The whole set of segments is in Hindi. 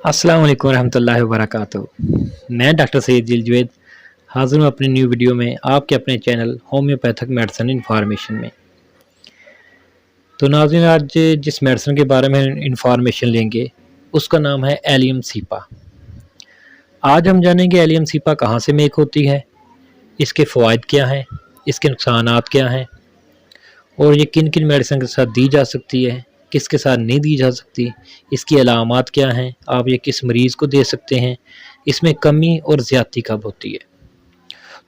अस्सलाम वालेकुम रहमतुल्लाहि व बरकातुहू। मैं डॉक्टर सैयद जिलजुवैद हाज़िर हूँ अपनी न्यू वीडियो में आपके अपने चैनल होम्योपैथिक मेडिसिन इन्फॉर्मेशन में। तो नाज़रीन, आज जिस मेडिसिन के बारे में इन्फॉर्मेशन लेंगे उसका नाम है एलियम सीपा। आज हम जानेंगे एलियम सीपा कहाँ से मेक होती है, इसके फ़वाइद क्या हैं, इसके नुकसानात क्या हैं और ये किन किन मेडिसिन के साथ दी जा सकती है, किसके साथ नहीं दी जा सकती, इसकी अलामात क्या हैं, आप ये किस मरीज़ को दे सकते हैं, इसमें कमी और ज़्यादती कब होती है।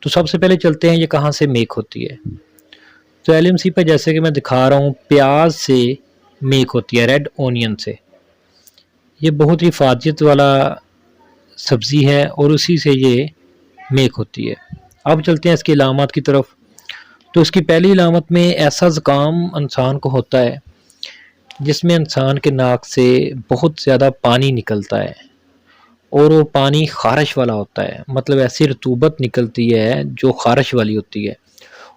तो सबसे पहले चलते हैं ये कहाँ से मेक होती है। तो एलियम सीपा जैसे कि मैं दिखा रहा हूँ प्याज से मेक होती है, रेड ओनियन से। ये बहुत ही हिफाजत वाला सब्ज़ी है और उसी से ये मेक होती है। अब चलते हैं इसकी अलामत की तरफ। तो इसकी पहली अलामत में ऐसा ज़ुकाम इंसान को होता है जिसमें इंसान के नाक से बहुत ज़्यादा पानी निकलता है और वो पानी ख़ारिश वाला होता है, मतलब ऐसी रतूबत निकलती है जो ख़ारिश वाली होती है।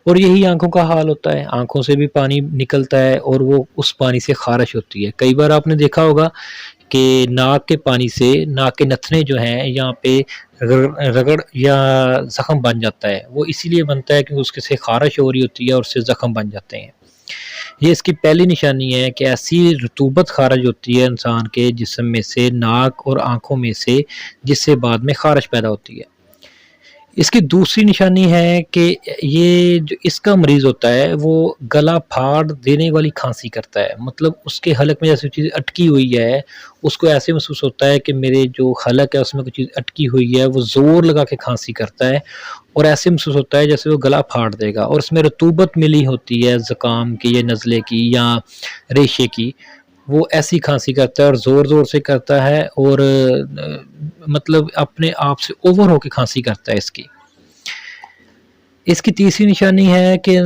और यही आँखों का हाल होता है, आँखों से भी पानी निकलता है और वो उस पानी से ख़ारिश होती है। कई बार आपने देखा होगा कि नाक के पानी से नाक के नथने जो हैं यहाँ पे रगड़ या ज़ख़म बन जाता है। वो इसीलिए बनता है क्योंकि उसके से ख़ारिश हो रही होती है और उससे ज़ख़म बन जाते हैं। ये इसकी पहली निशानी है कि ऐसी रतूबत ख़ारिज होती है इंसान के जिस्म में से, नाक और आँखों में से, जिससे बाद में ख़ारिश पैदा होती है। इसकी दूसरी निशानी है कि ये जो इसका मरीज़ होता है वो गला फाड़ देने वाली खांसी करता है, मतलब उसके हलक में जैसे चीज़ अटकी हुई है, उसको ऐसे महसूस होता है कि मेरे जो हलक है उसमें कोई चीज़ अटकी हुई है, वो ज़ोर लगा के खांसी करता है और ऐसे महसूस होता है जैसे वो गला फाड़ देगा और उसमें रतूबत मिली होती है ज़ुकाम की या नज़ले की या रेशे की। वो ऐसी खांसी करता है और ज़ोर-ज़ोर से करता है और मतलब अपने आप से ओवर होके खांसी करता है इसकी। इसकी तीसरी निशानी है कि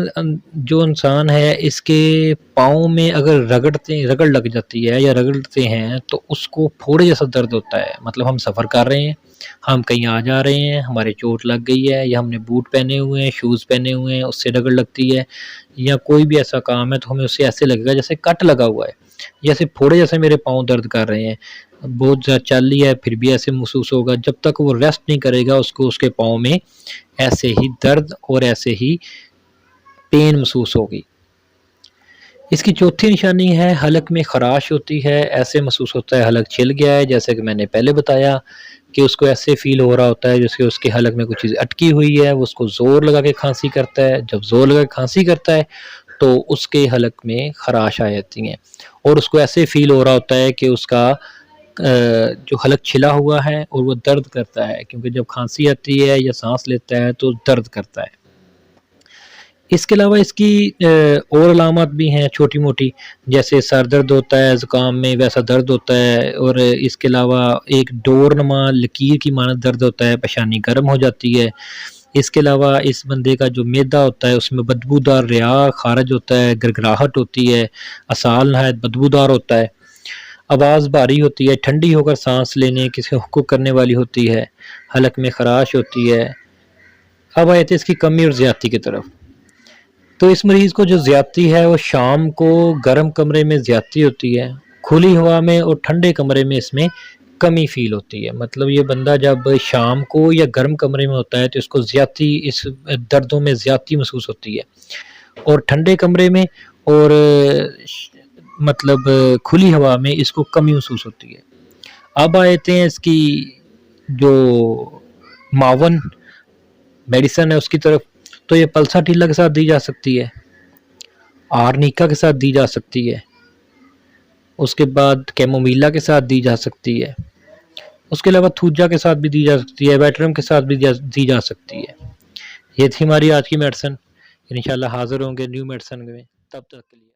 जो इंसान है इसके पाँव में अगर रगड़ लग जाती है या रगड़ते हैं तो उसको फोड़े जैसा दर्द होता है। मतलब हम सफ़र कर रहे हैं, हम कहीं आ जा रहे हैं, हमारे चोट लग गई है या हमने बूट पहने हुए हैं, शूज़ पहने हुए हैं, उससे रगड़ लगती है या कोई भी ऐसा काम है तो हमें उससे ऐसे लगेगा जैसे कट लगा हुआ है, जैसे फोड़े जैसे मेरे पाँव दर्द कर रहे हैं। बहुत ज़्यादा चल लिया है फिर भी ऐसे महसूस होगा, जब तक वो रेस्ट नहीं करेगा उसको उसके पाँव में ऐसे ही दर्द और ऐसे ही पेन महसूस होगी। इसकी चौथी निशानी है हलक में ख़राश होती है, ऐसे महसूस होता है हलक छिल गया है, जैसे कि मैंने पहले बताया कि उसको ऐसे फ़ील हो रहा होता है जैसे उसके हलक में कुछ चीज़ अटकी हुई है, वो उसको ज़ोर लगा के खांसी करता है। जब ज़ोर लगा के खांसी करता है तो उसके हलक में ख़राश आ जाती हैं और उसको ऐसे फ़ील हो रहा होता है कि उसका जो हलक छिला हुआ है और वो दर्द करता है, क्योंकि जब खांसी आती है या सांस लेता है तो दर्द करता है। इसके अलावा इसकी और अलामत भी हैं छोटी-मोटी, जैसे सर दर्द होता है ज़ुकाम में वैसा दर्द होता है और इसके अलावा एक डोरनुमा लकीर की मानद दर्द होता है, पेशानी गर्म हो जाती है। इसके अलावा इस बंदे का जो मैदा होता है उसमें बदबूदार रिया ख़ारिज होता है, गरगराहट होती है, असाल नहायत बदबूदार होता है, आवाज़ भारी होती है, ठंडी होकर सांस लेने की हुक्क करने वाली होती है, हलक में ख़राश होती है। अब आए थे इसकी कमी और ज़्यादती की तरफ। तो इस मरीज़ को जो ज़्यादती है वो शाम को गर्म कमरे में ज़्यादती होती है, खुली हवा में और ठंडे कमरे में इसमें कमी फ़ील होती है। मतलब ये बंदा जब शाम को या गर्म कमरे में होता है तो इसको ज़्यादती इस दर्दों में ज़्यादती महसूस होती है और ठंडे कमरे में और मतलब खुली हवा में इसको कमी महसूस होती है। अब आते हैं इसकी जो मावन मेडिसिन है उसकी तरफ। तो ये पल्साटिला के साथ दी जा सकती है, आर्निका के साथ दी जा सकती है, उसके बाद कैमोमिला के साथ दी जा सकती है, उसके अलावा थूजा के साथ भी दी जा सकती है, वेटरम के साथ भी दी जा सकती है। ये थी हमारी आज की मेडिसिन। इंशाल्लाह हाज़िर होंगे न्यू मेडिसिन में, तब तक के लिए।